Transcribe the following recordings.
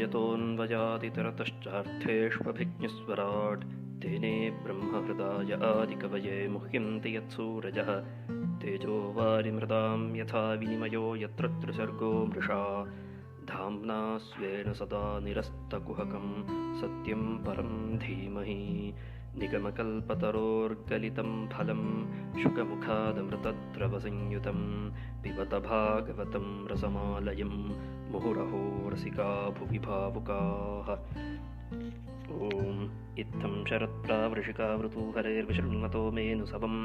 यतोऽन्वयादितरतश्चार्थेष्वभिज्ञस्वराट् तेने ब्रह्महृदाय आदिकवये मुह्यन्ति यत्सूरजः तेजो वारिमृदां यथा विनिमयो यत्र त्रिसर्गो मृषा धाम्ना स्वेन सदा निरस्तकुहकं सत्यं परं धीमहि निगमकल्पतरोर्गलितं फलं शुकमुखादमृतद्रवसंयुतं पिबत भागवतं रसमालयं मुहुरहो रसिका भुवि भावुकाः। ॐ इत्थं शरत्प्रावृषिकावृतु हरेर्विशृण्वतो मेनु सवम्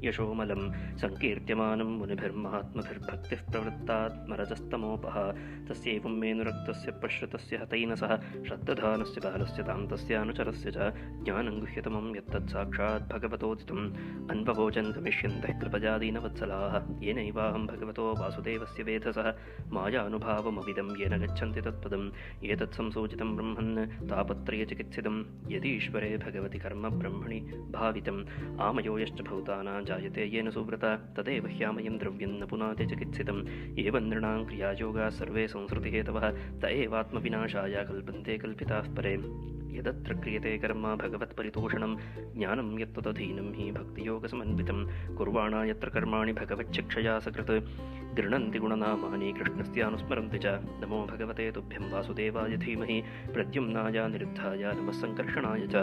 यशोमलं संकीर्त्यमानं मुनिभिर्महात्मभिर्भक्तिः प्रवृत्तात्मरजस्तमोपः तस्यैवं मेनुरक्तस्य पश्रुतस्य हतैन सह श्रद्दधानस्य बालस्य तान्तस्यानुचरस्य च ज्ञानं गुह्यतमं यत्तत्साक्षात् भगवतोदितम् अन्वभोजन् गमिष्यन्तः कृपया दीनवत्सलाः येनैवाहं भगवतो वासुदेवस्य वेधसः मायानुभावमविदं येन गच्छन्ति तत्पदम् एतत्संसूचितं ब्रह्मन् तापत्रयचिकित्सितं यदीश्वरे भगवति कर्म ब्रह्मणि भावितम् आमयो यश्च भूतानां जायते येन सुव्रता तदेव ह्यामयं द्रव्यं न पुनाति चिकित्सितम् एवं नृणां क्रियायोगाः सर्वे संसृतिहेतवः त एवात्मविनाशाय कल्पन्ते कल्पिताः परे यदत्र क्रियते कर्म भगवत्परितोषणं ज्ञानं यत्तु तदधीनं हि भक्तियोगसमन्वितं कुर्वाणा यत्र कर्माणि भगवच्छिक्षया सकृत् गृह्णन्ति गुणनामानि कृष्णस्यानुस्मरन्ति च नमो भगवते तुभ्यं वासुदेवाय धीमहि प्रद्युम्नाय निरुद्धाय नमः सङ्कर्षणाय च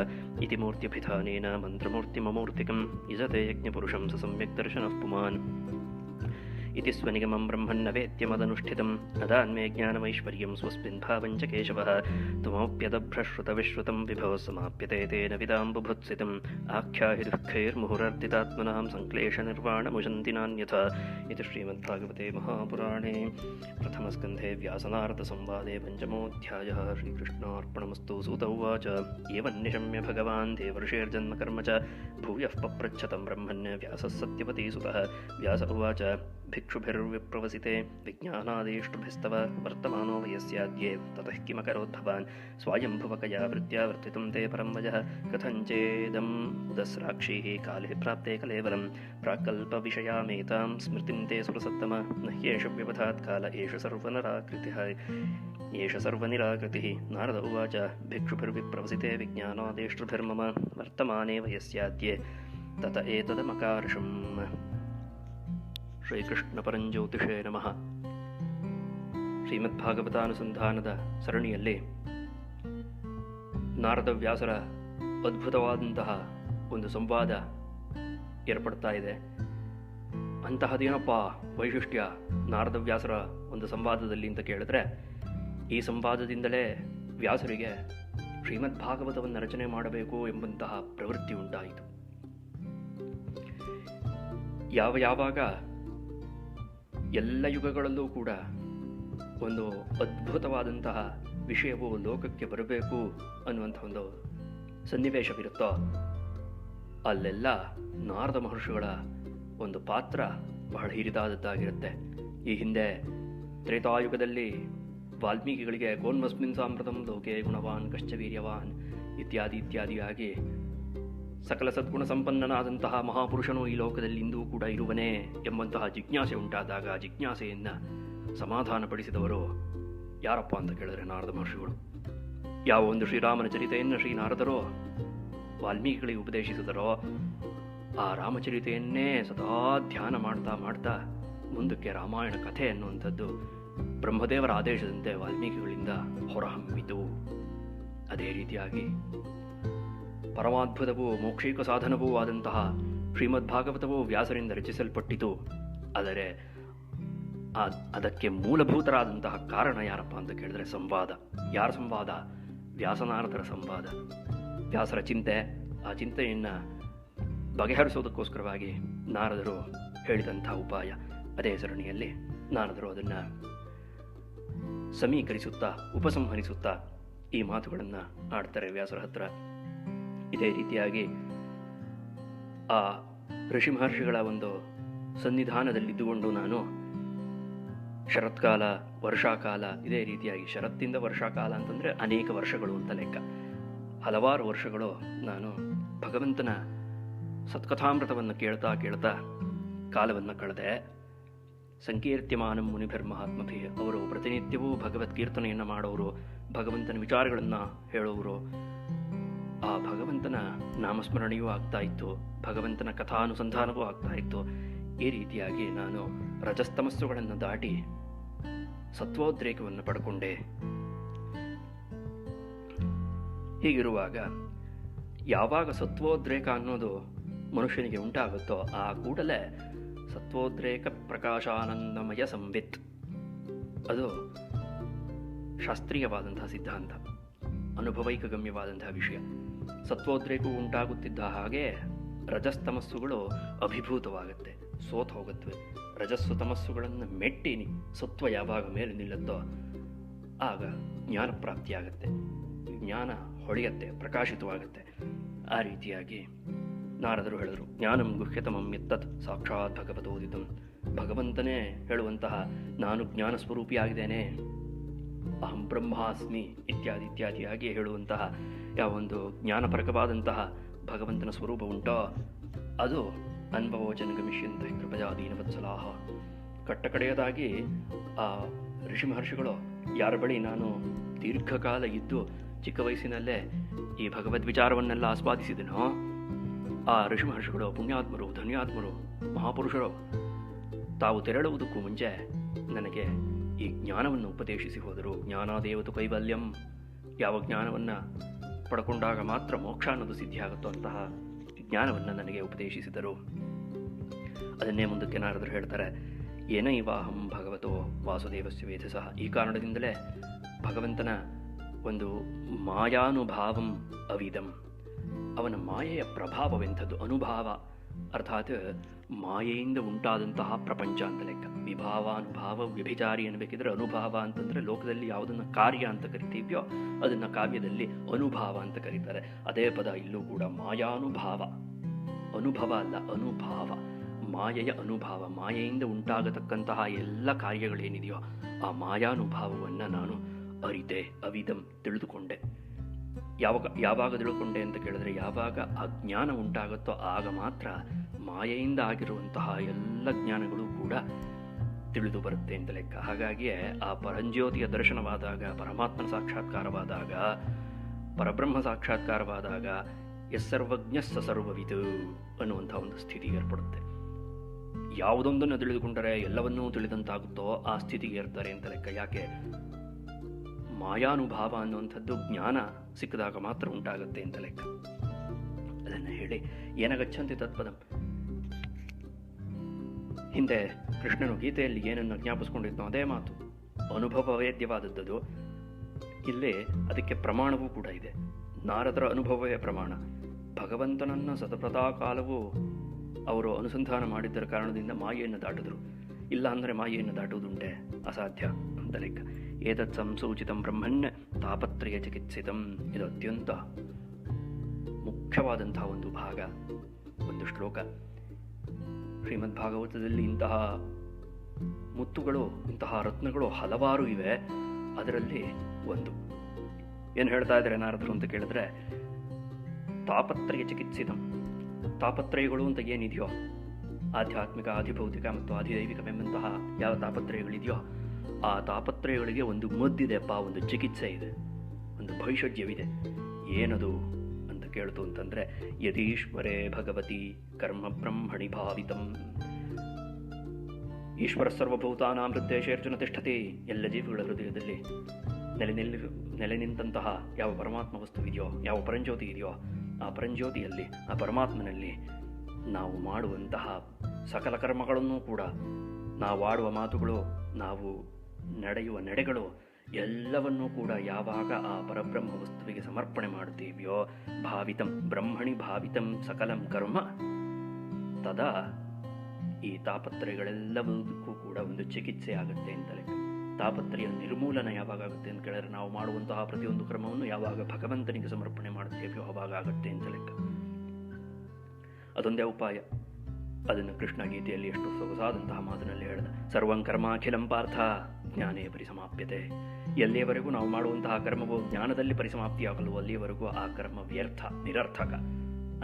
इति मूर्त्यभिधानेन मन्त्रमूर्तिममूर्तिकं यजते यज्ञपुरुषं स सम्यक् दर्शनः पुमान् इति स्वनिगमं ब्रह्मन्नवेद्यमदनुष्ठितम् अदान्मे ज्ञानमैश्वर्यं स्वस्मिन् भावं च केशवः त्वमप्यदभ्रश्रुतविश्रुतं विभवः समाप्यते तेन विदाम्बुभुत्सितम् आख्याहि दुःखैर्मुहुरर्दितात्मनां संक्लेशनिर्वाणमुशन्ति नान्यथा इति श्रीमद्भागवते महापुराणे प्रथमस्कन्धे व्यासनारदसंवादे पञ्चमोऽध्यायः। श्रीकृष्णार्पणमस्तु। सूत उवाच एवं निशम्य भगवान् देवर्षेर्जन्मकर्म च भूयः पप्रच्छतं ब्रह्मन् व्यासः सत्यवतीसुतः। व्यास उवाच भिक्षुभिर्विप्रवसिते विज्ञानादेष्टुभिस्तव वर्तमानो वयस्याद्ये ततः किमकरोत् भवान् स्वायम्भुवकया वृत्त्या वर्तितुं ते परं वयः कथञ्चेदम् उदस्राक्षीः काले प्राप्ते कलेवरं प्राक्कल्पविषयामेतां स्मृतिं ते सुरसत्तम न ह्येष व्यवधात् काल एष सर्वनिराकृतिः। नारद उवाच भिक्षुभिर्विप्रवसिते विज्ञानादेष्टुभिर्मम वर्तमाने वयस्याद्ये तत एतदमकार्षम्। ಶ್ರೀಕೃಷ್ಣಪರಂಜ್ಯೋತಿಷೇ ನಮಃ. ಶ್ರೀಮದ್ಭಾಗವತಾನುಸಂಧಾನದ ಸರಣಿಯಲ್ಲಿ ನಾರದ ವ್ಯಾಸರ ಅದ್ಭುತವಾದಂತಹ ಒಂದು ಸಂವಾದ ಏರ್ಪಡ್ತಾ ಇದೆ. ಅಂತಹದೇನಪ್ಪ ವೈಶಿಷ್ಟ್ಯ ನಾರದ ವ್ಯಾಸರ ಒಂದು ಸಂವಾದದಲ್ಲಿ ಅಂತ ಕೇಳಿದ್ರೆ, ಈ ಸಂವಾದದಿಂದಲೇ ವ್ಯಾಸರಿಗೆ ಶ್ರೀಮದ್ಭಾಗವತವನ್ನು ರಚನೆ ಮಾಡಬೇಕು ಎಂಬಂತಹ ಪ್ರವೃತ್ತಿ ಉಂಟಾಯಿತು. ಯಾವಾಗ ಎಲ್ಲ ಯುಗಗಳಲ್ಲೂ ಕೂಡ ಒಂದು ಅದ್ಭುತವಾದಂತಹ ವಿಷಯವು ಲೋಕಕ್ಕೆ ಬರಬೇಕು ಅನ್ನುವಂಥ ಒಂದು ಸನ್ನಿವೇಶವಿರುತ್ತೋ ಅಲ್ಲೆಲ್ಲ ನಾರದ ಮಹರ್ಷಿಗಳ ಒಂದು ಪಾತ್ರ ಬಹಳ ಹಿರಿದಾದದ್ದಾಗಿರುತ್ತೆ. ಈ ಹಿಂದೆ ತ್ರೇತಾಯುಗದಲ್ಲಿ ವಾಲ್ಮೀಕಿಗಳಿಗೆ ಕೋನ್ಮಸ್ಮಿನ್ ಸಾಂಪ್ರತಂ ಲೋಕೆ ಗುಣವಾನ್ ಕಶ್ಚ ವೀರ್ಯವಾನ್ ಇತ್ಯಾದಿಯಾಗಿ ಸಕಲ ಸದ್ಗುಣ ಸಂಪನ್ನನಾದಂತಹ ಮಹಾಪುರುಷನು ಈ ಲೋಕದಲ್ಲಿ ಇಂದೂ ಕೂಡ ಇರುವನೇ ಎಂಬಂತಹ ಜಿಜ್ಞಾಸೆ ಉಂಟಾದಾಗ ಆ ಜಿಜ್ಞಾಸೆಯನ್ನು ಸಮಾಧಾನಪಡಿಸಿದವರು ಯಾರಪ್ಪ ಅಂತ ಕೇಳಿದ್ರೆ ನಾರದ ಮಹರ್ಷಿಗಳು. ಯಾವ ಒಂದು ಶ್ರೀರಾಮನ ಚರಿತೆಯನ್ನು ಶ್ರೀನಾರದರೋ ವಾಲ್ಮೀಕಿಗಳಿಗೆ ಉಪದೇಶಿಸಿದರೋ ಆ ರಾಮಚರಿತೆಯನ್ನೇ ಸದಾ ಧ್ಯಾನ ಮಾಡ್ತಾ ಮುಂದಕ್ಕೆ ರಾಮಾಯಣ ಕಥೆ ಅನ್ನುವಂಥದ್ದು ಬ್ರಹ್ಮದೇವರ ಆದೇಶದಂತೆ ವಾಲ್ಮೀಕಿಗಳಿಂದ ಹೊರಹಮ್ಮಿತು. ಅದೇ ರೀತಿಯಾಗಿ ಪರಮಾದ್ಭುತವೂ ಮೋಕ್ಷೈಕ ಸಾಧನವೂ ಆದಂತಹ ಶ್ರೀಮದ್ಭಾಗವತವು ವ್ಯಾಸರಿಂದ ರಚಿಸಲ್ಪಟ್ಟಿತು. ಆದರೆ ಅದಕ್ಕೆ ಮೂಲಭೂತರಾದಂತಹ ಕಾರಣ ಯಾರಪ್ಪ ಅಂತ ಕೇಳಿದ್ರೆ ಸಂವಾದ. ಯಾರ ಸಂವಾದ? ವ್ಯಾಸನಾರದರ ಸಂವಾದ. ವ್ಯಾಸರ ಚಿಂತೆ, ಆ ಚಿಂತೆಯನ್ನು ಬಗೆಹರಿಸೋದಕ್ಕೋಸ್ಕರವಾಗಿ ನಾರದರು ಹೇಳಿದಂಥ ಉಪಾಯ. ಅದೇ ಸರಣಿಯಲ್ಲಿ ನಾರದರು ಅದನ್ನು ಸಮೀಕರಿಸುತ್ತಾ ಉಪಸಂಹರಿಸುತ್ತಾ ಈ ಮಾತುಗಳನ್ನು ಆಡ್ತಾರೆ ವ್ಯಾಸರ ಹತ್ರ. ಇದೇ ರೀತಿಯಾಗಿ ಆ ಋಷಿ ಮಹರ್ಷಿಗಳ ಒಂದು ಸನ್ನಿಧಾನದಲ್ಲಿದ್ದುಕೊಂಡು ನಾನು ಶರತ್ಕಾಲ, ವರ್ಷಾಕಾಲ, ಇದೇ ರೀತಿಯಾಗಿ ಶರತ್ತಿಂದ ವರ್ಷಾಕಾಲ ಅಂತಂದರೆ ಅನೇಕ ವರ್ಷಗಳು ಅಂತ ಲೆಕ್ಕ, ಹಲವಾರು ವರ್ಷಗಳು ನಾನು ಭಗವಂತನ ಸತ್ಕಥಾಮೃತವನ್ನು ಕೇಳ್ತಾ ಕಾಲವನ್ನು ಕಳೆದೆ. ಸಂಕೀರ್ತ್ಯಮಾನಂ ಮುನಿಭಿರ್ಮಹಾತ್ಮಭಿ, ಅವರು ಪ್ರತಿನಿತ್ಯವೂ ಭಗವದ್ಕೀರ್ತನೆಯನ್ನು ಮಾಡೋರು, ಭಗವಂತನ ವಿಚಾರಗಳನ್ನು ಹೇಳೋರು. ಆ ಭಗವಂತನ ನಾಮಸ್ಮರಣೆಯೂ ಆಗ್ತಾ ಇತ್ತು, ಭಗವಂತನ ಕಥಾನುಸಂಧಾನವೂ ಆಗ್ತಾ ಇತ್ತು. ಈ ರೀತಿಯಾಗಿ ನಾನು ರಜಸ್ತಮಸ್ಸುಗಳನ್ನು ದಾಟಿ ಸತ್ವೋದ್ರೇಕವನ್ನು ಪಡ್ಕೊಂಡೆ. ಹೀಗಿರುವಾಗ ಯಾವಾಗ ಸತ್ವೋದ್ರೇಕ ಅನ್ನೋದು ಮನುಷ್ಯನಿಗೆ ಉಂಟಾಗುತ್ತೋ ಆ ಕೂಡಲೇ ಸತ್ವೋದ್ರೇಕ ಪ್ರಕಾಶಾನಂದಮಯ ಸಂವಿತ್, ಅದು ಶಾಸ್ತ್ರೀಯವಾದಂತಹ ಸಿದ್ಧಾಂತ, ಅನುಭವೈಕಗಮ್ಯವಾದಂತಹ ವಿಷಯ. ಸತ್ವೋದ್ರೇಕವು ಉಂಟಾಗುತ್ತಿದ್ದ ಹಾಗೆ ರಜಸ್ತಮಸ್ಸುಗಳು ಅಭಿಭೂತವಾಗುತ್ತೆ, ಸೋತು ಹೋಗುತ್ತವೆ. ರಜಸ್ಸು ತಮಸ್ಸುಗಳನ್ನು ಮೆಟ್ಟಿ ಸತ್ವ ಯಾವಾಗ ಮೇಲೆ ನಿಲ್ಲುತ್ತೋ ಆಗ ಜ್ಞಾನ ಪ್ರಾಪ್ತಿಯಾಗತ್ತೆ, ಜ್ಞಾನ ಹೊಳೆಯತ್ತೆ, ಪ್ರಕಾಶಿತವಾಗುತ್ತೆ. ಆ ರೀತಿಯಾಗಿ ನಾರದರು ಹೇಳಿದರು, ಜ್ಞಾನಂ ಗುಹ್ಯತಮಂ ಯತ್ತತ್ ಸಾಕ್ಷಾತ್ ಭಗವತೋದಿತಂ. ಭಗವಂತನೇ ಹೇಳುವಂತಹ ನಾನು ಜ್ಞಾನ ಸ್ವರೂಪಿಯಾಗಿದ್ದೇನೆ, ಅಹಂ ಬ್ರಹ್ಮಾಸ್ಮಿ ಇತ್ಯಾದಿ ಇತ್ಯಾದಿಯಾಗಿ ಹೇಳುವಂತಹ ಯಾವೊಂದು ಜ್ಞಾನಪರಕವಾದಂತಹ ಭಗವಂತನ ಸ್ವರೂಪ ಉಂಟೋ ಅದು ಅನ್ಭವೋಚನ ಗಮಿಷ್ಯಂತ ಕೃಪಯಾ ದೀನವತ್ಸಲಾಹ. ಕಟ್ಟಕಡೆಯದಾಗಿ ಆ ಋಷಿ ಮಹರ್ಷಿಗಳು ಯಾರ ಬಳಿ ನಾನು ದೀರ್ಘಕಾಲ ಇದ್ದು ಚಿಕ್ಕ ವಯಸ್ಸಿನಲ್ಲೇ ಈ ಭಗವದ್ ವಿಚಾರವನ್ನೆಲ್ಲ ಆಸ್ವಾದಿಸಿದನೋ ಆ ಋಷಿ ಮಹರ್ಷಿಗಳು ಪುಣ್ಯಾತ್ಮರು, ಧನ್ಯಾತ್ಮರು, ಮಹಾಪುರುಷರು ತಾವು ತೆರಳುವುದಕ್ಕೂ ಮುಂಚೆ ನನಗೆ ಈ ಜ್ಞಾನವನ್ನು ಉಪದೇಶಿಸಿ ಹೋದರು. ಜ್ಞಾನಾದೇವತು ಕೈವಲ್ಯಂ, ಯಾವ ಜ್ಞಾನವನ್ನು ಪಡ್ಕೊಂಡಾಗ ಮಾತ್ರ ಮೋಕ್ಷ ಅನ್ನೋದು ಸಿದ್ಧಿಯಾಗುತ್ತೋ ಅಂತಹ ಜ್ಞಾನವನ್ನು ನನಗೆ ಉಪದೇಶಿಸಿದರು. ಅದನ್ನೇ ಮುಂದಕ್ಕೆ ನಾರದರು ಹೇಳ್ತಾರೆ, ಏನೈವಾಹಂ ಭಗವತೋ ವಾಸುದೇವಸ್ಯ ವೇಧಸಃ. ಈ ಕಾರಣದಿಂದಲೇ ಭಗವಂತನ ಒಂದು ಮಾಯಾನುಭಾವಂ ಅವಿದಂ, ಅವನ ಮಾಯೆಯ ಪ್ರಭಾವವೆಂಥದ್ದು. ಅನುಭಾವ ಅರ್ಥಾತ್ ಮಾಯೆಯಿಂದ ಉಂಟಾದಂತಹ ಪ್ರಪಂಚ ಅಂತ ಲೆಕ್ಕ. ವಿಭಾವಾನುಭಾವ ವ್ಯಭಿಚಾರಿ ಅನ್ನಬೇಕಿದ್ರೆ ಅನುಭಾವ ಅಂತಂದರೆ ಲೋಕದಲ್ಲಿ ಯಾವುದನ್ನು ಕಾರ್ಯ ಅಂತ ಕರಿತೀವ್ಯೋ ಅದನ್ನು ಕಾವ್ಯದಲ್ಲಿ ಅನುಭಾವ ಅಂತ ಕರೀತಾರೆ. ಅದೇ ಪದ ಇಲ್ಲೂ ಕೂಡ ಮಾಯಾನುಭಾವ, ಅನುಭವ ಅಲ್ಲ ಅನುಭಾವ, ಮಾಯೆಯ ಅನುಭಾವ. ಮಾಯೆಯಿಂದ ಉಂಟಾಗತಕ್ಕಂತಹ ಎಲ್ಲ ಕಾರ್ಯಗಳೇನಿದೆಯೋ ಆ ಮಾಯಾನುಭಾವವನ್ನು ನಾನು ಅರಿತೆ, ಅವಿದಂ ತಿಳಿದುಕೊಂಡೆ. ಯಾವಾಗ ತಿಳ್ಕೊಂಡೆ ಅಂತ ಕೇಳಿದ್ರೆ ಯಾವಾಗ ಆ ಜ್ಞಾನ ಉಂಟಾಗುತ್ತೋ ಆಗ ಮಾತ್ರ ಮಾಯೆಯಿಂದ ಆಗಿರುವಂತಹ ಎಲ್ಲ ಜ್ಞಾನಗಳು ಕೂಡ ತಿಳಿದು ಬರುತ್ತೆ ಅಂತ ಲೆಕ್ಕ. ಹಾಗಾಗಿಯೇ ಆ ಪರಂಜ್ಯೋತಿಯ ದರ್ಶನವಾದಾಗ, ಪರಮಾತ್ಮನ ಸಾಕ್ಷಾತ್ಕಾರವಾದಾಗ, ಪರಬ್ರಹ್ಮ ಸಾಕ್ಷಾತ್ಕಾರವಾದಾಗ ಯಸ್ಸರ್ವಜ್ಞಸ್ಸ ಸರ್ವವಿದು ಅನ್ನುವಂಥ ಒಂದು ಸ್ಥಿತಿ ಏರ್ಪಡುತ್ತೆ. ಯಾವುದೊಂದನ್ನು ತಿಳಿದುಕೊಂಡರೆ ಎಲ್ಲವನ್ನೂ ತಿಳಿದಂತಾಗುತ್ತೋ ಆ ಸ್ಥಿತಿಗೆ ಏರ್ತಾರೆ ಅಂತ ಲೆಕ್ಕ. ಯಾಕೆ? ಮಾಯಾನುಭಾವ ಅನ್ನುವಂಥದ್ದು ಜ್ಞಾನ ಸಿಕ್ಕಿದಾಗ ಮಾತ್ರ ಉಂಟಾಗುತ್ತೆ ಅಂತ ಲೆಕ್ಕ. ಅದನ್ನು ಹೇಳಿ ಏನಗಚ್ಚಂತೆ ತತ್ಪದಂ. ಹಿಂದೆ ಕೃಷ್ಣನು ಗೀತೆಯಲ್ಲಿ ಏನನ್ನು ಜ್ಞಾಪಿಸ್ಕೊಂಡಿದ್ನೋ ಅದೇ ಮಾತು, ಅನುಭವ ವೇದ್ಯವಾದದ್ದು. ಇಲ್ಲಿ ಅದಕ್ಕೆ ಪ್ರಮಾಣವೂ ಕೂಡ ಇದೆ. ನಾರದರ ಅನುಭವವೇ ಪ್ರಮಾಣ. ಭಗವಂತನನ್ನು ಸತಪ್ರತಾಕಾಲವೂ ಅವರು ಅನುಸಂಧಾನ ಮಾಡಿದ್ದರ ಕಾರಣದಿಂದ ಮಾಯೆಯನ್ನು ದಾಟಿದ್ರು. ಇಲ್ಲ ಅಂದರೆ ಮಾಯೆಯನ್ನು ದಾಟುವುದುಂಟೆ, ಅಸಾಧ್ಯ ಅಂತ ಲೆಕ್ಕ. ಏತತ್ ಸಂಸೂಚಿತಂ ಬ್ರಹ್ಮಣ್ಯ ತಾಪತ್ರಯ ಚಿಕಿತ್ಸಿತಂ. ಇದು ಅತ್ಯಂತ ಮುಖ್ಯವಾದಂತಹ ಒಂದು ಭಾಗ, ಒಂದು ಶ್ಲೋಕ. ಶ್ರೀಮದ್ ಭಾಗವತದಲ್ಲಿ ಇಂತಹ ಮುತ್ತುಗಳು, ಇಂತಹ ರತ್ನಗಳು ಹಲವಾರು ಇವೆ. ಅದರಲ್ಲಿ ಒಂದು ಏನು ಹೇಳ್ತಾ ಇದ್ದಾರೆ ನಾರದರು ಅಂತ ಕೇಳಿದ್ರೆ, ತಾಪತ್ರಯ ಚಿಕಿತ್ಸಿತಂ. ತಾಪತ್ರಯಗಳು ಅಂತ ಏನಿದೆಯೋ, ಆಧ್ಯಾತ್ಮಿಕ, ಆಧಿಭೌತಿಕ ಮತ್ತು ಆಧಿದೈವಿಕವೆಂಬಂತಹ ಯಾವ ತಾಪತ್ರಯಗಳಿದೆಯೋ ಆ ತಾಪತ್ರಯಗಳಿಗೆ ಒಂದು ಮದ್ದಿದೆಪ್ಪ, ಒಂದು ಚಿಕಿತ್ಸೆ ಇದೆ, ಒಂದು ಭೈಷಜ್ಯವಿದೆ. ಏನದು ಅಂತ ಕೇಳ್ತು ಅಂತಂದರೆ, ಯದೀಶ್ವರೇ ಭಗವತಿ ಕರ್ಮ ಬ್ರಹ್ಮಣಿ ಭಾವಿತಂ. ಈಶ್ವರ ಸರ್ವಭೂತಾನಾಂ ಹೃದಯೇಶೇರ್ಜುನ ತಿಷ್ಠತಿ. ಎಲ್ಲ ಜೀವಿಗಳ ಹೃದಯದಲ್ಲಿ ನೆಲೆ ನಿಂತಹ ಯಾವ ಪರಮಾತ್ಮ ವಸ್ತು ಇದೆಯೋ, ಯಾವ ಪರಂಜ್ಯೋತಿ ಇದೆಯೋ ಆ ಪರಂಜ್ಯೋತಿಯಲ್ಲಿ, ಆ ಪರಮಾತ್ಮನಲ್ಲಿ ನಾವು ಮಾಡುವಂತಹ ಸಕಲ ಕರ್ಮಗಳನ್ನೂ ಕೂಡ, ನಾವು ಆಡುವ ಮಾತುಗಳು, ನಾವು ನಡೆಯುವ ನಡೆಗಳು ಎಲ್ಲವನ್ನೂ ಕೂಡ ಯಾವಾಗ ಆ ಪರಬ್ರಹ್ಮ ವಸ್ತುವಿಗೆ ಸಮರ್ಪಣೆ ಮಾಡುತ್ತೀವಿಯೋ, ಭಾವಿತಂ ಬ್ರಹ್ಮಣಿ ಭಾವಿತಂ ಸಕಲಂ ಕರ್ಮ, ತದಾ ಈ ತಾಪತ್ರಯಗಳೆಲ್ಲವಕ್ಕೂ ಕೂಡ ಒಂದು ಚಿಕಿತ್ಸೆ ಆಗುತ್ತೆ ಅಂತ ಲೆಕ್ಕ. ತಾಪತ್ರಯ ನಿರ್ಮೂಲನ ಯಾವಾಗ ಆಗುತ್ತೆ ಅಂತ ಕೇಳಿದ್ರೆ, ನಾವು ಮಾಡುವಂತಹ ಪ್ರತಿಯೊಂದು ಕ್ರಮವನ್ನು ಯಾವಾಗ ಭಗವಂತನಿಗೆ ಸಮರ್ಪಣೆ ಮಾಡುತ್ತೇವೆಯೋ ಅವಾಗ ಆಗುತ್ತೆ ಅಂತ ಲೆಕ್ಕ. ಅದೊಂದೇ ಉಪಾಯ. ಅದನ್ನು ಕೃಷ್ಣ ಗೀತೆಯಲ್ಲಿ ಎಷ್ಟು ಸೊಗಸಾದಂತಹ ಮಾತಿನಲ್ಲಿ ಹೇಳಿದ, ಸರ್ವಂ ಕರ್ಮಾಖಿಲಂ ಪಾರ್ಥ ಜ್ಞಾನೇ ಪರಿಸಮಾಪ್ಯತೆ. ಎಲ್ಲಿಯವರೆಗೂ ನಾವು ಮಾಡುವಂತಹ ಕರ್ಮವು ಜ್ಞಾನದಲ್ಲಿ ಪರಿಸಮಾಪ್ತಿಯಾಗಲು ಅಲ್ಲಿಯವರೆಗೂ ಆ ಕರ್ಮ ವ್ಯರ್ಥ, ನಿರರ್ಥಕ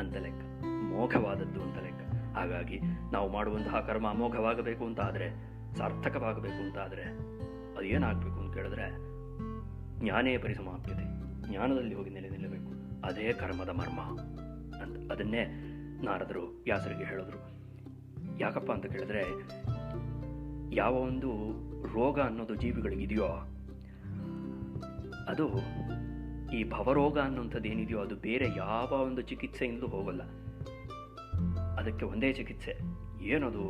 ಅಂತ ಲೆಕ್ಕ, ಮೋಘವಾದದ್ದು ಅಂತ ಲೆಕ್ಕ. ಹಾಗಾಗಿ ನಾವು ಮಾಡುವಂತಹ ಕರ್ಮ ಅಮೋಘವಾಗಬೇಕು ಅಂತ ಆದರೆ ಸಾರ್ಥಕವಾಗಬೇಕು ಅಂತಾದರೆ ಅದು ಏನಾಗಬೇಕು ಅಂತ ಕೇಳಿದ್ರೆ ಜ್ಞಾನೇ ಪರಿಸಮಾಪ್ಯತೆ, ಜ್ಞಾನದಲ್ಲಿ ಹೋಗಿ ನೆಲೆ ನಿಲ್ಲಬೇಕು. ಅದೇ ಕರ್ಮದ ಮರ್ಮ ಅಂತ ಅದನ್ನೇ ನಾರದರು ವ್ಯಾಸರಿಗೆ ಹೇಳಿದ್ರು. ಯಾಕಪ್ಪ ಅಂತ ಕೇಳಿದ್ರೆ, ಯಾವ ಒಂದು ರೋಗ ಅನ್ನೋದು ಜೀವಿಗಳಿಗಿದೆಯೋ ಅದು ಈ ಭವರೋಗ ಅನ್ನೋಂಥದ್ದು ಏನಿದೆಯೋ ಅದು ಬೇರೆ ಯಾವ ಒಂದು ಚಿಕಿತ್ಸೆಯಿಂದಲೂ ಹೋಗಲ್ಲ. ಅದಕ್ಕೆ ಒಂದೇ ಚಿಕಿತ್ಸೆ. ಏನದು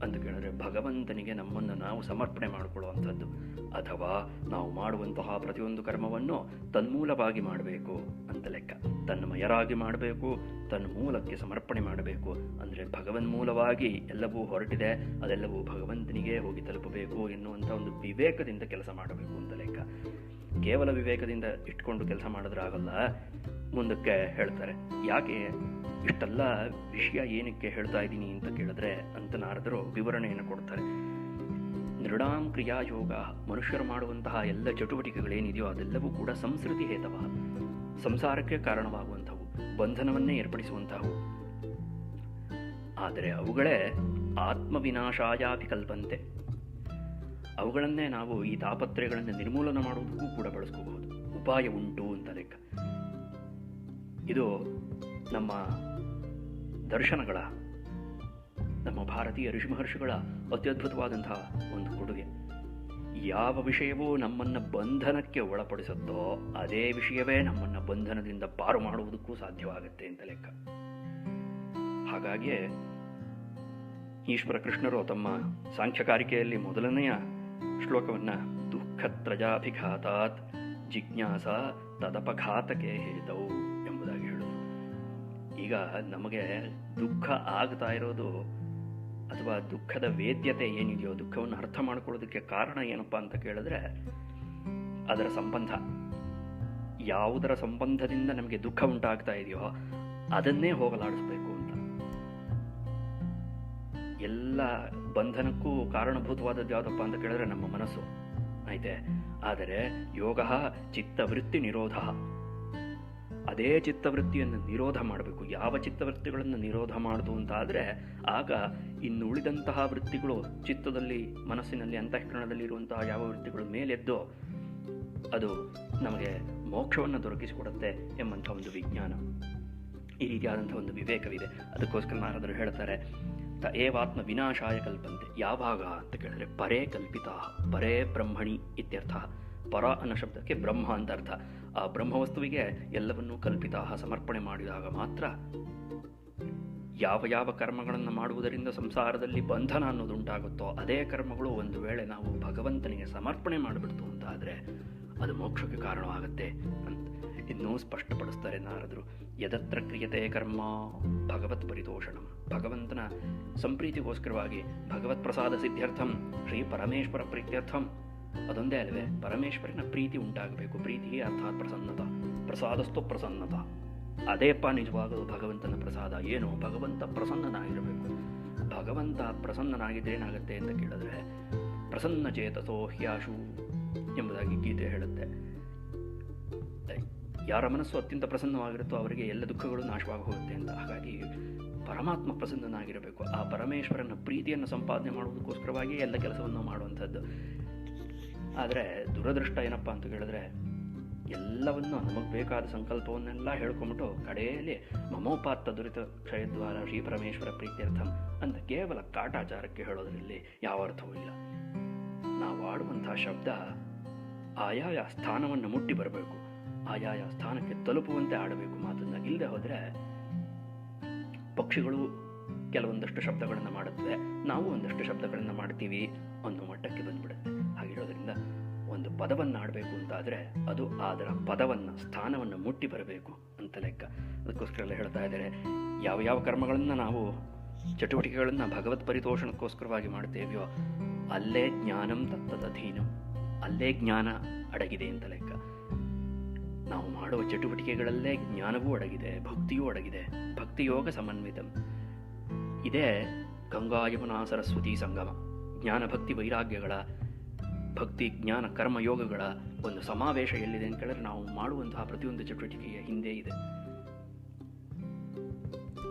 ಅಂತ ಕೇಳಿದ್ರೆ, ಭಗವಂತನಿಗೆ ನಮ್ಮನ್ನು ನಾವು ಸಮರ್ಪಣೆ ಮಾಡಿಕೊಳ್ಳುವಂಥದ್ದು, ಅಥವಾ ನಾವು ಮಾಡುವಂತಹ ಪ್ರತಿಯೊಂದು ಕರ್ಮವನ್ನು ತನ್ಮೂಲವಾಗಿ ಮಾಡಬೇಕು ಅಂತ ಲೆಕ್ಕ. ತನ್ಮಯರಾಗಿ ಮಾಡಬೇಕು, ತನ್ನ ಮೂಲಕ್ಕೆ ಸಮರ್ಪಣೆ ಮಾಡಬೇಕು. ಅಂದರೆ ಭಗವನ್ಮೂಲವಾಗಿ ಎಲ್ಲವೂ ಹೊರಟಿದೆ, ಅದೆಲ್ಲವೂ ಭಗವಂತನಿಗೆ ಹೋಗಿ ತಲುಪಬೇಕು ಎನ್ನುವಂಥ ಒಂದು ವಿವೇಕದಿಂದ ಕೆಲಸ ಮಾಡಬೇಕು ಅಂತ ಲೆಕ್ಕ. ಕೇವಲ ವಿವೇಕದಿಂದ ಇಟ್ಕೊಂಡು ಕೆಲಸ ಮಾಡಿದ್ರಾಗಲ್ಲ. ಮುಂದಕ್ಕೆ ಹೇಳ್ತಾರೆ, ಯಾಕೆ ಇಷ್ಟೆಲ್ಲ ವಿಷಯ ಏನಕ್ಕೆ ಹೇಳ್ತಾ ಇದ್ದೀನಿ ಅಂತ ಕೇಳಿದ್ರೆ ಅಂತ ನಾರದರು ವಿವರಣೆಯನ್ನು ಕೊಡ್ತಾರೆ. ನೃಣಾಂ ಕ್ರಿಯಾಯೋಗ, ಮನುಷ್ಯರು ಮಾಡುವಂತಹ ಎಲ್ಲ ಚಟುವಟಿಕೆಗಳೇನಿದೆಯೋ ಅದೆಲ್ಲವೂ ಕೂಡ ಸಂಸ್ಕೃತಿ ಹೇತವ, ಸಂಸಾರಕ್ಕೆ ಕಾರಣವಾಗುವಂಥವು, ಬಂಧನವನ್ನೇ ಏರ್ಪಡಿಸುವಂತಹವು. ಆದರೆ ಅವುಗಳೇ ಆತ್ಮವಿನಾಶಾಯಾಪಿ ಕಲ್ಪಂತೆ. ಅವುಗಳನ್ನೇ ನಾವು ಈ ತಾಪತ್ರಯಗಳನ್ನು ನಿರ್ಮೂಲನ ಮಾಡುವುದಕ್ಕೂ ಕೂಡ ಬಳಸ್ಕೋಬಹುದು. ಉಪಾಯ ಉಂಟು ಅಂತ ಲೆಕ್ಕ. ಇದು ನಮ್ಮ ದರ್ಶನಗಳ, ನಮ್ಮ ಭಾರತೀಯ ಋಷಿಮಹರ್ಷಿಗಳ ಅತ್ಯದ್ಭುತವಾದಂತಹ ಒಂದು ಕೊಡುಗೆ. ಯಾವ ವಿಷಯವೂ ನಮ್ಮನ್ನು ಬಂಧನಕ್ಕೆ ಒಳಪಡಿಸುತ್ತೋ ಅದೇ ವಿಷಯವೇ ನಮ್ಮನ್ನು ಬಂಧನದಿಂದ ಪಾರು ಮಾಡುವುದಕ್ಕೂ ಸಾಧ್ಯವಾಗುತ್ತೆ ಅಂತ ಲೆಕ್ಕ. ಹಾಗಾಗಿಯೇ ಈಶ್ವರ ಕೃಷ್ಣರು ತಮ್ಮ ಸಾಂಖ್ಯಕಾರಿಕೆಯಲ್ಲಿ ಮೊದಲನೆಯ ಶ್ಲೋಕವನ್ನು ದುಃಖತ್ರಜಾಭಿಘಾತಾತ್ ಜಿಜ್ಞಾಸ ತದಪಘಾತಕ್ಕೆ ಹೇತವು ಎಂಬುದಾಗಿ ಹೇಳಿದರು. ಈಗ ನಮಗೆ ದುಃಖ ಆಗ್ತಾ ಇರೋದು ಅಥವಾ ದುಃಖದ ವೇದ್ಯತೆ ಏನಿದೆಯೋ, ದುಃಖವನ್ನು ಅರ್ಥ ಮಾಡ್ಕೊಳ್ಳೋದಕ್ಕೆ ಕಾರಣ ಏನಪ್ಪ ಅಂತ ಕೇಳಿದ್ರೆ ಅದರ ಸಂಬಂಧ. ಯಾವುದರ ಸಂಬಂಧದಿಂದ ನಮಗೆ ದುಃಖ ಉಂಟಾಗ್ತಾ ಇದೆಯೋ ಅದನ್ನೇ ಹೋಗಲಾಡಿಸ್ಬೇಕು ಅಂತ. ಎಲ್ಲ ಬಂಧನಕ್ಕೂ ಕಾರಣಭೂತವಾದದ್ದು ಯಾವುದಪ್ಪ ಅಂತ ಕೇಳಿದ್ರೆ ನಮ್ಮ ಮನಸ್ಸು ಐತೆ. ಆದರೆ ಯೋಗ ಚಿತ್ತವೃತ್ತಿ ನಿರೋಧ, ಅದೇ ಚಿತ್ತವೃತ್ತಿಯನ್ನು ನಿರೋಧ ಮಾಡಬೇಕು. ಯಾವ ಚಿತ್ತವೃತ್ತಿಗಳನ್ನು ನಿರೋಧ ಮಾಡುದು ಅಂತಾದರೆ ಆಗ ಇನ್ನು ಉಳಿದಂತಹ ವೃತ್ತಿಗಳು ಚಿತ್ತದಲ್ಲಿ, ಮನಸ್ಸಿನಲ್ಲಿ, ಅಂತಃಕರಣದಲ್ಲಿ ಇರುವಂತಹ ಯಾವ ವೃತ್ತಿಗಳು ಮೇಲೆದ್ದೋ ಅದು ನಮಗೆ ಮೋಕ್ಷವನ್ನು ದೊರಕಿಸಿಕೊಡುತ್ತೆ ಎಂಬಂಥ ಒಂದು ವಿಜ್ಞಾನ, ಈ ರೀತಿಯಾದಂಥ ಒಂದು ವಿವೇಕವಿದೆ. ಅದಕ್ಕೋಸ್ಕರ ನಾರದರು ಹೇಳ್ತಾರೆ, ತ ಏವಾತ್ಮ ವಿನಾಶಾಯ ಕಲ್ಪಂತೆ. ಯಾವಾಗ ಅಂತ ಕೇಳಿದ್ರೆ ಪರೇ ಕಲ್ಪಿತಾ, ಪರೇ ಬ್ರಹ್ಮಣಿ ಇತ್ಯರ್ಥ. ಪರ ಅನ್ನೋ ಶಬ್ದಕ್ಕೆ ಬ್ರಹ್ಮ ಅಂತ ಅರ್ಥ. ಆ ಬ್ರಹ್ಮವಸ್ತುವಿಗೆ ಎಲ್ಲವನ್ನೂ ಕಲ್ಪಿತಾ, ಸಮರ್ಪಣೆ ಮಾಡಿದಾಗ ಮಾತ್ರ ಯಾವ ಯಾವ ಕರ್ಮಗಳನ್ನು ಮಾಡುವುದರಿಂದ ಸಂಸಾರದಲ್ಲಿ ಬಂಧನ ಅನ್ನೋದು ಉಂಟಾಗುತ್ತೋ ಅದೇ ಕರ್ಮಗಳು ಒಂದು ವೇಳೆ ನಾವು ಭಗವಂತನಿಗೆ ಸಮರ್ಪಣೆ ಮಾಡಿಬಿಡ್ತು ಅಂತ ಆದರೆ ಅದು ಮೋಕ್ಷಕ್ಕೆ ಕಾರಣವಾಗುತ್ತೆ ಅಂತ ಇನ್ನೂ ಸ್ಪಷ್ಟಪಡಿಸ್ತಾರೆ ನಾರದರು. ಯದತ್ರ ಕ್ರಿಯತೆ ಕರ್ಮ ಭಗವತ್ ಪರಿತೋಷಣಂ, ಭಗವಂತನ ಸಂಪ್ರೀತಿಗೋಸ್ಕರವಾಗಿ, ಭಗವತ್ ಪ್ರಸಾದ ಸಿದ್ಧ್ಯರ್ಥಂ, ಶ್ರೀ ಪರಮೇಶ್ವರ ಪ್ರೀತ್ಯರ್ಥಂ. ಅದೊಂದೇ ಅಲ್ಲವೇ, ಪರಮೇಶ್ವರನ ಪ್ರೀತಿ ಉಂಟಾಗಬೇಕು. ಪ್ರೀತಿ ಅರ್ಥಾತ್ ಪ್ರಸನ್ನತ, ಪ್ರಸಾದಸ್ತು ಪ್ರಸನ್ನತ. ಅದೇಪ್ಪ ನಿಜವಾಗಲು ಭಗವಂತನ ಪ್ರಸಾದ. ಏನು? ಭಗವಂತ ಪ್ರಸನ್ನನಾಗಿರಬೇಕು. ಭಗವಂತ ಪ್ರಸನ್ನನಾಗಿದ್ದರೆ ಏನಾಗುತ್ತೆ ಅಂತ ಕೇಳಿದ್ರೆ ಪ್ರಸನ್ನ ಚೇತಸೋ ಹ್ಯಾಶು ಎಂಬುದಾಗಿ ಗೀತೆ ಹೇಳುತ್ತೆ. ಯಾರ ಮನಸ್ಸು ಅತ್ಯಂತ ಪ್ರಸನ್ನವಾಗಿರುತ್ತೋ ಅವರಿಗೆ ಎಲ್ಲ ದುಃಖಗಳು ನಾಶವಾಗಿ ಹೋಗುತ್ತೆ ಅಂತ. ಹಾಗಾಗಿ ಪರಮಾತ್ಮ ಪ್ರಸನ್ನನಾಗಿರಬೇಕು. ಆ ಪರಮೇಶ್ವರನ ಪ್ರೀತಿಯನ್ನು ಸಂಪಾದನೆ ಮಾಡುವುದಕ್ಕೋಸ್ಕರವಾಗಿ ಎಲ್ಲ ಕೆಲಸವನ್ನು ಮಾಡುವಂಥದ್ದು. ಆದರೆ ದುರದೃಷ್ಟ ಏನಪ್ಪ ಅಂತ ಕೇಳಿದ್ರೆ ಎಲ್ಲವನ್ನು ನಮಗೆ ಬೇಕಾದ ಸಂಕಲ್ಪವನ್ನೆಲ್ಲ ಹೇಳ್ಕೊಂಬಿಟ್ಟು ಕಡೆಯಲ್ಲಿ ಮಮೋಪಾತ್ತ ದುರಿತ ಕ್ಷಯದ್ವಾರ ಶ್ರೀ ಪರಮೇಶ್ವರ ಪ್ರೀತ್ಯರ್ಥಂ ಅಂತ ಕೇವಲ ಕಾಟಾಚಾರಕ್ಕೆ ಹೇಳೋದ್ರಲ್ಲಿ ಯಾವ ಅರ್ಥವೂ ಇಲ್ಲ. ನಾವು ಆಡುವಂತಹ ಶಬ್ದ ಆಯಾಯ ಸ್ಥಾನವನ್ನು ಮುಟ್ಟಿ ಬರಬೇಕು, ಆಯಾಯ ಸ್ಥಾನಕ್ಕೆ ತಲುಪುವಂತೆ ಆಡಬೇಕು ಮಾತನ್ನ. ಇಲ್ಲದೆ ಹೋದರೆ ಪಕ್ಷಿಗಳು ಕೆಲವೊಂದಷ್ಟು ಶಬ್ದಗಳನ್ನು ಮಾಡುತ್ತವೆ, ನಾವು ಒಂದಷ್ಟು ಶಬ್ದಗಳನ್ನು ಮಾಡ್ತೀವಿ ಅನ್ನೋ ಮಟ್ಟಕ್ಕೆ ಬಂದ್ಬಿಡುತ್ತೆ. ಹಾಗಿರೋದ್ರಿಂದ ಒಂದು ಪದವನ್ನು ಆಡಬೇಕು ಅಂತಾದರೆ ಅದು ಅದರ ಪದವನ್ನು, ಸ್ಥಾನವನ್ನು ಮುಟ್ಟಿ ಬರಬೇಕು ಅಂತ ಲೆಕ್ಕ. ಅದಕ್ಕೋಸ್ಕರ ಹೇಳ್ತಾ ಇದ್ದಾರೆ, ಯಾವ ಯಾವ ಕರ್ಮಗಳನ್ನು ನಾವು ಚಟುವಟಿಕೆಗಳನ್ನು ಭಗವತ್ ಪರಿತೋಷಣಕ್ಕೋಸ್ಕರವಾಗಿ ಮಾಡ್ತೇವೆಯೋ ಅಲ್ಲೇ ಜ್ಞಾನಂ ತತ್ತದಧೀನಂ, ಅಲ್ಲೇ ಜ್ಞಾನ ಅಡಗಿದೆ ಅಂತ ಲೆಕ್ಕ. ನಾವು ಮಾಡುವ ಚಟುವಟಿಕೆಗಳಲ್ಲೇ ಜ್ಞಾನವೂ ಅಡಗಿದೆ, ಭಕ್ತಿಯೂ ಅಡಗಿದೆ. ಭಕ್ತಿಯೋಗ ಸಮನ್ವಿತಂ. ಇದೇ ಗಂಗಾ ಯಮುನಾ ಸರಸ್ವತಿ ಸಂಗಮ. ಜ್ಞಾನ ಭಕ್ತಿ ವೈರಾಗ್ಯಗಳ, ಭಕ್ತಿ ಜ್ಞಾನ ಕರ್ಮಯೋಗಗಳ ಒಂದು ಸಮಾವೇಶ ಎಲ್ಲಿದೆ ಅಂತ ಕೇಳಿದ್ರೆ ನಾವು ಮಾಡುವಂತಹ ಪ್ರತಿಯೊಂದು ಚಟುವಟಿಕೆಯ ಹಿಂದೆ ಇದೆ.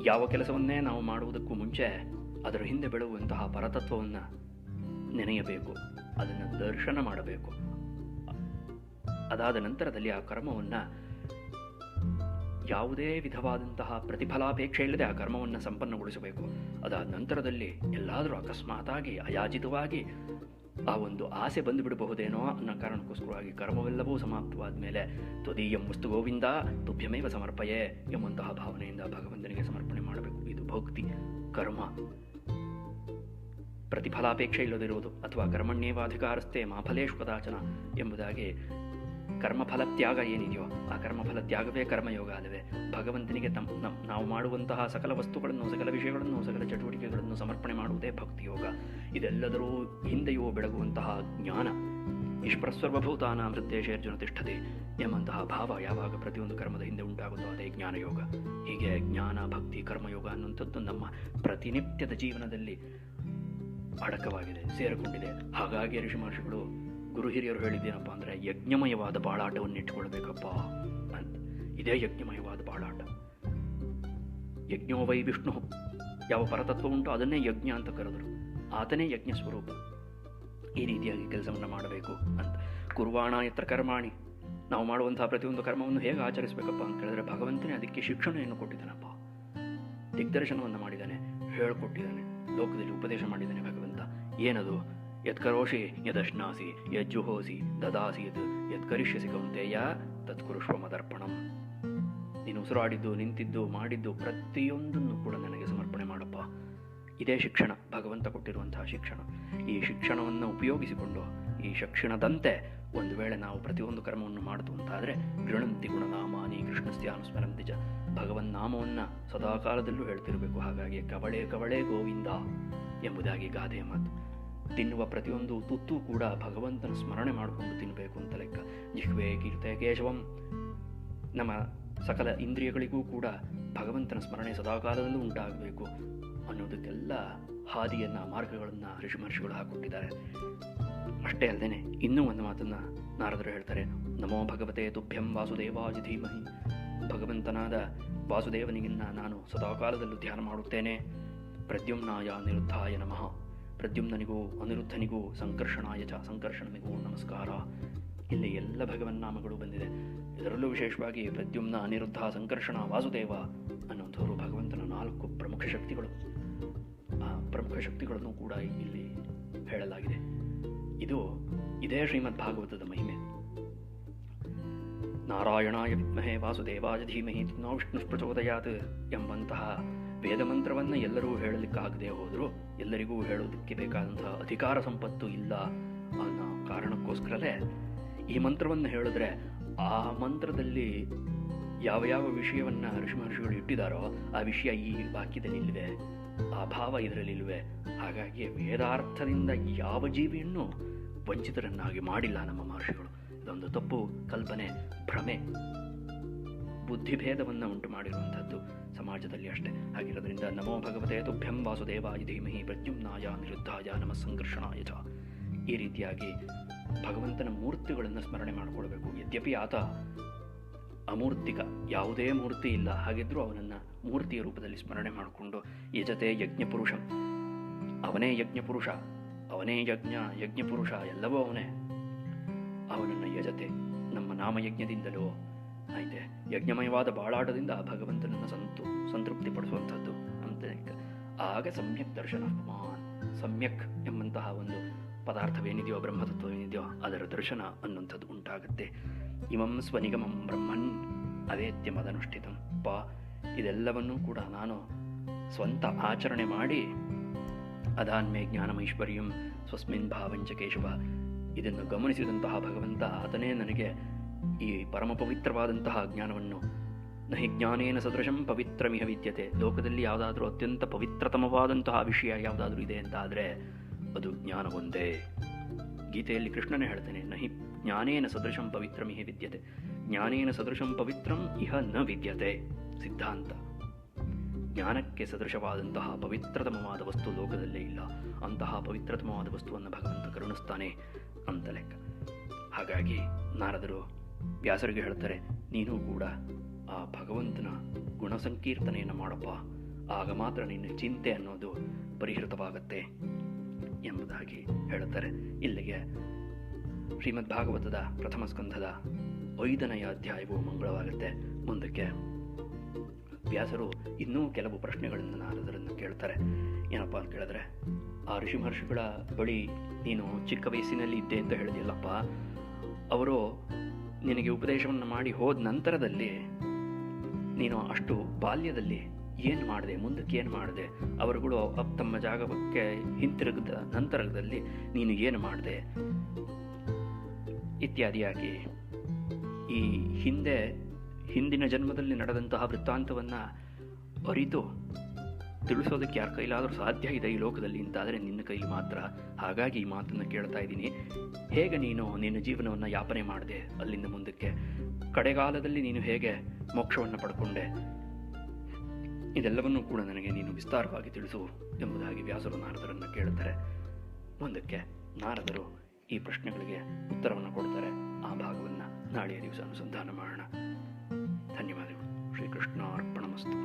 ಯಾವ ಕೆಲಸವನ್ನೇ ನಾವು ಮಾಡುವುದಕ್ಕೂ ಮುಂಚೆ ಅದರ ಹಿಂದೆ ಬೆಳೆಯುವಂತಹ ಪರತತ್ವವನ್ನು ನೆನೆಯಬೇಕು, ಅದನ್ನು ದರ್ಶನ ಮಾಡಬೇಕು. ಅದಾದ ನಂತರದಲ್ಲಿ ಆ ಕರ್ಮವನ್ನು ಯಾವುದೇ ವಿಧವಾದಂತಹ ಪ್ರತಿಫಲಾಪೇಕ್ಷೆ ಇಲ್ಲದೆ ಆ ಕರ್ಮವನ್ನು ಸಂಪನ್ನಗೊಳಿಸಬೇಕು. ಅದಾದ ನಂತರದಲ್ಲಿ ಎಲ್ಲಾದರೂ ಅಕಸ್ಮಾತಾಗಿ ಅಯಾಚಿತವಾಗಿ ಆ ಒಂದು ಆಸೆ ಬಂದು ಬಿಡಬಹುದೇನೋ ಅನ್ನೋ ಕಾರಣಕ್ಕೋಸ್ಕರವಾಗಿ ಕರ್ಮವೆಲ್ಲವೂ ಸಮಾಪ್ತವಾದ ಮೇಲೆ ತ್ವದೀಯಂ ವಸ್ತು ಗೋವಿಂದ ತುಭ್ಯಮೇವ ಸಮರ್ಪಯೇ ಎಂಬಂತಹ ಭಾವನೆಯಿಂದ ಭಗವಂತನಿಗೆ ಸಮರ್ಪಣೆ ಮಾಡಬೇಕು. ಇದು ಭಕ್ತಿ. ಕರ್ಮ ಪ್ರತಿಫಲಾಪೇಕ್ಷೆ ಇಲ್ಲದಿರುವುದು, ಅಥವಾ ಕರ್ಮಣ್ಯೇವಾಧಿಕಾರಸ್ಥೆ ಮಾ ಫಲೇಶು ಕದಾಚನ ಎಂಬುದಾಗಿ ಕರ್ಮಫಲ ತ್ಯಾಗ ಏನಿದೆಯೋ ಆ ಕರ್ಮಫಲ ತ್ಯಾಗವೇ ಕರ್ಮಯೋಗ ಅಲ್ಲವೇ. ಭಗವಂತನಿಗೆ ನಾವು ಮಾಡುವಂತಹ ಸಕಲ ವಸ್ತುಗಳನ್ನು, ಸಕಲ ವಿಷಯಗಳನ್ನು, ಸಕಲ ಚಟುವಟಿಕೆಗಳನ್ನು ಸಮರ್ಪಣೆ ಮಾಡುವುದೇ ಭಕ್ತಿಯೋಗ. ಇದೆಲ್ಲದರೂ ಹಿಂದೆಯೂ ಬೆಳಗುವಂತಹ ಜ್ಞಾನ. ಈಶ್ವರಸ್ವರ್ವಭೂತಾನಾಂ ಹೃದ್ದೇಶೇರ್ಜುನ ತಿಷ್ಠತೆ ಎಂಬಂತಹ ಭಾವ ಯಾವಾಗ ಪ್ರತಿಯೊಂದು ಕರ್ಮದ ಹಿಂದೆ ಉಂಟಾಗುತ್ತೋ ಅದೇ ಜ್ಞಾನಯೋಗ. ಹೀಗೆ ಜ್ಞಾನ, ಭಕ್ತಿ, ಕರ್ಮಯೋಗ ಅನ್ನುವಂಥದ್ದು ನಮ್ಮ ಪ್ರತಿನಿತ್ಯದ ಜೀವನದಲ್ಲಿ ಅಡಕವಾಗಿದೆ, ಸೇರಿಕೊಂಡಿದೆ. ಹಾಗಾಗಿ ಋಷಿ ಮಹರ್ಷಿಗಳು, ಗುರು ಹಿರಿಯರು ಹೇಳಿದ್ದೇನಪ್ಪ ಅಂದರೆ, ಯಜ್ಞಮಯವಾದ ಬಾಳಾಟವನ್ನು ಇಟ್ಟುಕೊಳ್ಬೇಕಪ್ಪ ಅಂತ. ಇದೇ ಯಜ್ಞಮಯವಾದ ಬಾಳಾಟ. ಯಜ್ಞೋ ವೈ ವಿಷ್ಣು, ಯಾವ ಪರತತ್ವ ಉಂಟು ಅದನ್ನೇ ಯಜ್ಞ ಅಂತ ಕರೆದರು. ಆತನೇ ಯಜ್ಞ ಸ್ವರೂಪ. ಈ ರೀತಿಯಾಗಿ ಕೆಲಸವನ್ನು ಮಾಡಬೇಕು ಅಂತ. ಕುರ್ವಾಣ ಯತ್ರ ಕರ್ಮಾಣಿ, ನಾವು ಮಾಡುವಂತಹ ಪ್ರತಿಯೊಂದು ಕರ್ಮವನ್ನು ಹೇಗೆ ಆಚರಿಸಬೇಕಪ್ಪ ಅಂತ ಕೇಳಿದ್ರೆ ಭಗವಂತನೇ ಅದಕ್ಕೆ ಶಿಕ್ಷಣೆಯನ್ನು ಕೊಟ್ಟಿದ್ದಾನಪ್ಪ. ದಿಗ್ದರ್ಶನವನ್ನು ಮಾಡಿದ್ದಾನೆ, ಹೇಳಿಕೊಟ್ಟಿದ್ದಾನೆ, ಲೋಕದಲ್ಲಿ ಉಪದೇಶ ಮಾಡಿದ್ದಾನೆ ಭಗವಂತ. ಏನದು? ಯತ್ಕರೋಷಿ ಯದಶ್ನಾಸಿ ಯಜ್ಜುಹೋಸಿ ದದಾಸಿ ಯತ್ಕರಿಷ್ಯಸಿ ಕೌಂತೆಯ ತತ್ಕುರುಷ್ವ ಮದರ್ಪಣಂ. ನೀನು ಉಸಿರಾಡಿದ್ದು, ನಿಂತಿದ್ದು, ಮಾಡಿದ್ದು ಪ್ರತಿಯೊಂದನ್ನು ಕೂಡ ನನಗೆ ಸಮರ್ಪಣೆ ಮಾಡಪ್ಪ. ಇದೇ ಶಿಕ್ಷಣ, ಭಗವಂತ ಕೊಟ್ಟಿರುವಂತಹ ಶಿಕ್ಷಣ. ಈ ಶಿಕ್ಷಣವನ್ನು ಉಪಯೋಗಿಸಿಕೊಂಡು ಈ ಶಿಕ್ಷಣದಂತೆ ಒಂದು ವೇಳೆ ನಾವು ಪ್ರತಿಯೊಂದು ಕರ್ಮವನ್ನು ಮಾಡಿತು ಅಂತಾದರೆ ಗೃಣಂತಿ ಗುಣನಾಮಾನಿ ಕೃಷ್ಣಸ್ಯಾನುಸ್ಮರಂತಿ ಚ, ಭಗವನ್ನಾಮವನ್ನು ಸದಾಕಾಲದಲ್ಲೂ ಹೇಳ್ತಿರಬೇಕು. ಹಾಗಾಗಿ ಕವಳೆ ಕವಳೆ ಗೋವಿಂದ ಎಂಬುದಾಗಿ ಗಾದೆಯ ಮಾತು. ತಿನ್ನುವ ಪ್ರತಿಯೊಂದು ತುತ್ತು ಕೂಡ ಭಗವಂತನ ಸ್ಮರಣೆ ಮಾಡಿಕೊಂಡು ತಿನ್ನಬೇಕು ಅಂತ ಲೆಕ್ಕ. ಜಿಹ್ವೆ ಕೀರ್ತೆ ಕೇಶವಂ, ನಮ್ಮ ಸಕಲ ಇಂದ್ರಿಯಗಳಿಗೂ ಕೂಡ ಭಗವಂತನ ಸ್ಮರಣೆ ಸದಾಕಾಲದಲ್ಲೂ ಉಂಟಾಗಬೇಕು ಅನ್ನೋದಕ್ಕೆಲ್ಲ ಹಾದಿಯನ್ನು, ಮಾರ್ಗಗಳನ್ನು ಋಷಿ ಮಹರ್ಷಿಗಳು ಹಾಕಿಕೊಟ್ಟಿದ್ದಾರೆ. ಅಷ್ಟೇ ಅಲ್ಲದೆ ಇನ್ನೂ ಒಂದು ಮಾತನ್ನು ನಾರದರು ಹೇಳ್ತಾರೆ. ನಮೋ ಭಗವತೆ ತುಭ್ಯಂ ವಾಸುದೇವಾಯ ಧೀಮಹಿ. ಭಗವಂತನಾದ ವಾಸುದೇವನಿಗಿನ್ನ ನಾನು ಸದಾಕಾಲದಲ್ಲೂ ಧ್ಯಾನ ಮಾಡುತ್ತೇನೆ. ಪ್ರದ್ಯುಮ್ನಾಯ ನಿರುದ್ಧಾಯ ನಮಃ. ಪ್ರದ್ಯುಮ್ನನಿಗೂ ಅನಿರುದ್ಧನಿಗೂ ಸಂಕರ್ಷಣಾಯ ಚ, ಸಂಕರ್ಷಣನಿಗೂ ನಮಸ್ಕಾರ. ಇಲ್ಲಿ ಎಲ್ಲ ಭಗವನ್ನಾಮಗಳು ಬಂದಿದೆ. ಇದರಲ್ಲೂ ವಿಶೇಷವಾಗಿ ಪ್ರದ್ಯುಮ್ನ, ಅನಿರುದ್ಧ, ಸಂಕರ್ಷಣ, ವಾಸುದೇವ ಅನ್ನುವಂಥವರು ಭಗವಂತನ 4 ಪ್ರಮುಖ ಶಕ್ತಿಗಳು. ಆ ಪ್ರಮುಖ ಶಕ್ತಿಗಳನ್ನು ಕೂಡ ಇಲ್ಲಿ ಹೇಳಲಾಗಿದೆ. ಇದೇ ಶ್ರೀಮದ್ ಭಾಗವತದ ಮಹಿಮೆ. ನಾರಾಯಣಾಯ ವಿದ್ಮಹೇ ವಾಸುದೇವಾಯ ಧೀಮಹಿ ತನ್ನೋ ವಿಷ್ಣು ಪ್ರಚೋದಯಾತ್ ಎಂಬಂತಹ ವೇದ ಮಂತ್ರವನ್ನು ಎಲ್ಲರೂ ಹೇಳಲಿಕ್ಕಾಗದೆ ಹೋದರೂ, ಎಲ್ಲರಿಗೂ ಹೇಳೋದಕ್ಕೆ ಬೇಕಾದಂತಹ ಅಧಿಕಾರ ಸಂಪತ್ತು ಇಲ್ಲ ಅನ್ನೋ ಕಾರಣಕ್ಕೋಸ್ಕರಲೇ ಈ ಮಂತ್ರವನ್ನು ಹೇಳಿದ್ರೆ ಆ ಮಂತ್ರದಲ್ಲಿ ಯಾವ ಯಾವ ವಿಷಯವನ್ನು ಋಷಿ ಮಹರ್ಷಿಗಳು ಇಟ್ಟಿದ್ದಾರೋ ಆ ವಿಷಯ ಈ ವಾಕ್ಯದಲ್ಲಿ ಇಲ್ಲಿವೆ, ಆ ಭಾವ ಇದರಲ್ಲಿಲ್ವೇ. ಹಾಗಾಗಿ ವೇದಾರ್ಥದಿಂದ ಯಾವ ಜೀವಿಯನ್ನು ವಂಚಿತರನ್ನಾಗಿ ಮಾಡಿಲ್ಲ ನಮ್ಮ ಮಹರ್ಷಿಗಳು. ಇದೊಂದು ತಪ್ಪು ಕಲ್ಪನೆ, ಭ್ರಮೆ, ಬುದ್ಧಿಭೇದವನ್ನು ಉಂಟು ಮಾಡಿರುವಂಥದ್ದು ಸಮಾಜದಲ್ಲಿ ಅಷ್ಟೇ. ಹಾಗಿರೋದ್ರಿಂದ ನಮೋ ಭಗವತೆ ತುಭ್ಯಂ ವಾಸುದೇವಾಯ ಧೀಮಹಿ ಪ್ರದ್ಯುಮ್ನಾಯ ನಿರುದ್ಧಾಯ ನಮಃ ಸಂಕರ್ಷಣಾಯ ಚ. ಈ ರೀತಿಯಾಗಿ ಭಗವಂತನ ಮೂರ್ತಿಗಳನ್ನು ಸ್ಮರಣೆ ಮಾಡಿಕೊಳ್ಬೇಕು. ಯದ್ಯಪಿ ಆತ ಅಮೂರ್ತಿಕ, ಯಾವುದೇ ಮೂರ್ತಿ ಇಲ್ಲ, ಹಾಗಿದ್ರೂ ಅವನನ್ನು ಮೂರ್ತಿಯ ರೂಪದಲ್ಲಿ ಸ್ಮರಣೆ ಮಾಡಿಕೊಂಡು ಯಜತೆ ಯಜ್ಞಪುರುಷ, ಅವನೇ ಯಜ್ಞಪುರುಷ, ಅವನೇ ಯಜ್ಞಪುರುಷ, ಎಲ್ಲವೂ ಅವನೇ. ಅವನನ್ನು ಯಜತೆ ನಮ್ಮ ನಾಮಯಜ್ಞದಿಂದಲೂ ಆಯ್ತೆ ಯಜ್ಞಮಯವಾದ ಬಾಳಾಟದಿಂದ ಭಗವಂತನನ್ನು ಸಂತೃಪ್ತಿಪಡಿಸುವಂಥದ್ದು ಅಂತ. ಆಗ ಸಮ್ಯಕ್ ದರ್ಶನ ಮಾನ್, ಸಮ್ಯಕ್ ಎಂಬಂತಹ ಒಂದು ಪದಾರ್ಥವೇನಿದೆಯೋ, ಬ್ರಹ್ಮತತ್ವವೇನಿದೆಯೋ ಅದರ ದರ್ಶನ ಅನ್ನುವಂಥದ್ದು ಉಂಟಾಗುತ್ತೆ. ಇಮಂ ಸ್ವನಿಗಮಂ ಬ್ರಹ್ಮನ್ ಅವೇತ್ಯ ಮದನುಷ್ಠಿತಂ. ಇದೆಲ್ಲವನ್ನೂ ಕೂಡ ನಾನು ಸ್ವಂತ ಆಚರಣೆ ಮಾಡಿ ಅದಾನ್ಮೇ ಜ್ಞಾನಮೈಶ್ವರ್ಯಂ ಸ್ವಸ್ಮಿನ್ ಭಾವಂಚ ಕೇಶವ, ಇದನ್ನು ಗಮನಿಸಿದಂತಹ ಭಗವಂತ ಆತನೇ ನನಗೆ ಈ ಪರಮ ಪವಿತ್ರವಾದಂತಹ ಜ್ಞಾನವನ್ನು, ನಹಿ ಜ್ಞಾನೇನ ಸದೃಶಂ ಪವಿತ್ರಮಿಹ ವಿದ್ಯತೆ. ಲೋಕದಲ್ಲಿ ಯಾವುದಾದ್ರೂ ಅತ್ಯಂತ ಪವಿತ್ರತಮವಾದಂತಹ ವಿಷಯ ಯಾವುದಾದ್ರೂ ಇದೆ ಅಂತ ಆದರೆ ಅದು ಜ್ಞಾನ ಒಂದೇ. ಗೀತೆಯಲ್ಲಿ ಕೃಷ್ಣನೇ ಹೇಳ್ತಾನೆ, ನಹಿ ಜ್ಞಾನೇನ ಸದೃಶಂ ಪವಿತ್ರಮಿಹ ವಿದ್ಯತೆ. ಜ್ಞಾನೇನ ಸದೃಶಂ ಪವಿತ್ರಂ ಇಹ ನ ವಿದ್ಯತೆ. ಸಿದ್ಧಾಂತ. ಜ್ಞಾನಕ್ಕೆ ಸದೃಶವಾದಂತಹ ಪವಿತ್ರತಮವಾದ ವಸ್ತು ಲೋಕದಲ್ಲೇ ಇಲ್ಲ. ಅಂತಹ ಪವಿತ್ರತಮವಾದ ವಸ್ತುವನ್ನು ಭಗವಂತ ಕರುಣಿಸ್ತಾನೆ ಅಂತ ಲೆಕ್ಕ. ಹಾಗಾಗಿ ನಾರದರು ವ್ಯಾಸರಿಗೆ ಹೇಳ್ತಾರೆ, ನೀನು ಕೂಡ ಆ ಭಗವಂತನ ಗುಣಸಂಕೀರ್ತನೆಯನ್ನು ಮಾಡಪ್ಪ, ಆಗ ಮಾತ್ರ ನಿನ್ನ ಚಿಂತೆ ಅನ್ನೋದು ಪರಿಹೃತವಾಗತ್ತೆ. ಎಂಬುದಾಗಿ ಹೇಳುತ್ತಾರೆ. ಇಲ್ಲಿಗೆ ಶ್ರೀಮದ್ ಭಾಗವತದ ಪ್ರಥಮ ಸ್ಕಂಧದ 5ನೇ ಅಧ್ಯಾಯವು ಮಂಗಳವಾಗುತ್ತೆ. ಮುಂದಕ್ಕೆ ವ್ಯಾಸರು ಇನ್ನೂ ಕೆಲವು ಪ್ರಶ್ನೆಗಳನ್ನು ನಾರದರನ್ನು ಕೇಳ್ತಾರೆ. ಏನಪ್ಪ ಅಂತ ಕೇಳಿದ್ರೆ, ಆ ಋಷಿ ಮಹರ್ಷಿಗಳ ಬಳಿ ನೀನು ಚಿಕ್ಕ ವಯಸ್ಸಿನಲ್ಲಿ ಇದ್ದೆ ಅಂತ ಹೇಳಿದಿಲ್ಲಪ್ಪ, ಅವರು ನಿನಗೆ ಉಪದೇಶವನ್ನು ಮಾಡಿ ಹೋದ ನಂತರದಲ್ಲಿ ನೀನು ಅಷ್ಟು ಬಾಲ್ಯದಲ್ಲಿ ಏನು ಮಾಡಿದೆ, ಮುಂದಕ್ಕೆ ಏನು ಮಾಡಿದೆ, ಅವರುಗಳು ತಮ್ಮ ಜಾಗಕ್ಕೆ ಹಿಂತಿರುಗಿದ ನಂತರದಲ್ಲಿ ನೀನು ಏನು ಮಾಡಿದೆ ಇತ್ಯಾದಿಯಾಗಿ ಈ ಹಿಂದಿನ ಜನ್ಮದಲ್ಲಿ ನಡೆದಂತಹ ವೃತ್ತಾಂತವನ್ನು ಅರಿತು ತಿಳಿಸೋದಕ್ಕೆ ಯಾರ ಕೈಲಾದರೂ ಸಾಧ್ಯ ಇದೆ ಈ ಲೋಕದಲ್ಲಿ ಅಂತಾದರೆ ನಿನ್ನ ಕೈಲಿ ಮಾತ್ರ. ಹಾಗಾಗಿ ಈ ಮಾತನ್ನು ಕೇಳ್ತಾ ಇದ್ದೀನಿ. ಹೇಗೆ ನೀನು ನಿನ್ನ ಜೀವನವನ್ನು ಯಾಪನೆ ಮಾಡಿದೆ, ಅಲ್ಲಿಂದ ಮುಂದಕ್ಕೆ ಕಡೆಗಾಲದಲ್ಲಿ ನೀನು ಹೇಗೆ ಮೋಕ್ಷವನ್ನು ಪಡ್ಕೊಂಡೆ, ಇದೆಲ್ಲವನ್ನೂ ಕೂಡ ನನಗೆ ನೀನು ವಿಸ್ತಾರವಾಗಿ ತಿಳಿಸು ಎಂಬುದಾಗಿ ವ್ಯಾಸರು ನಾರದರನ್ನು ಕೇಳುತ್ತಾರೆ. ಮುಂದಕ್ಕೆ ನಾರದರು ಈ ಪ್ರಶ್ನೆಗಳಿಗೆ ಉತ್ತರವನ್ನು ಕೊಡ್ತಾರೆ. ಆ ಭಾಗವನ್ನು ನಾಳೆಯ ದಿವಸ ಅನುಸಂಧಾನ ಮಾಡೋಣ. ಧನ್ಯವಾದಗಳು. ಶ್ರೀಕೃಷ್ಣ ಅರ್ಪಣಮಸ್ತು.